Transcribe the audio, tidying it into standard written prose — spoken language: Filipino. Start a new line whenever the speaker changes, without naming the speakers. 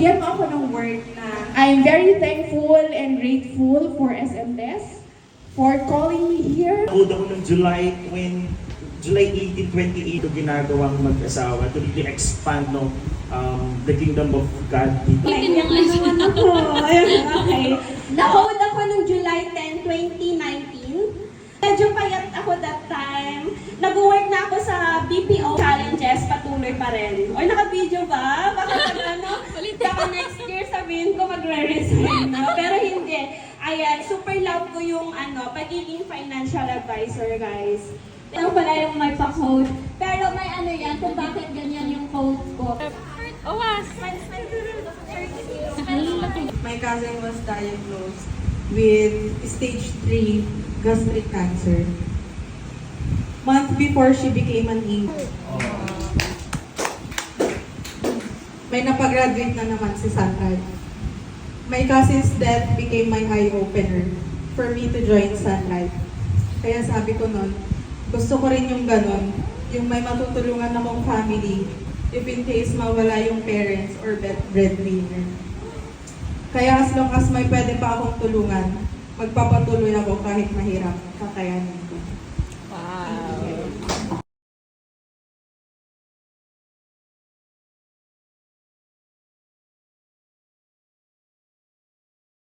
bigyan mo ako ng word na I'm very thankful and grateful for SMDES for calling me here.
Nanood ako ng July 18, 2018 ginagawang mag-asawa to really expand the kingdom of God dito.
Naman ako. Okay. Nahod ako nung July 10, 2019. Medyo payat ako that time. Nag-work na ako sa BPO challenges, patuloy pa rin. Or naka-video ba? Baka baka next year sabihin ko magre-resign na. Pero hindi. Ayan, super love ko yung pagiging financial advisor, guys.
Ito pala yung may pa-code. Pero may ano yan, kung bakit ganyan yung code ko.
My cousin was diagnosed with stage 3 gastric cancer. Month before she became an intern. May napagraduate na naman si Sunrise. My cousin's death became my eye-opener for me to join Sunlight. Kaya sabi ko nun, gusto ko rin yung ganon, yung may matutulungan akong family if in case mawala yung parents or breadwinner. Kaya as long as may pwede pa akong tulungan, magpapatuloy ako kahit mahirap, kakayanin ko.
Wow.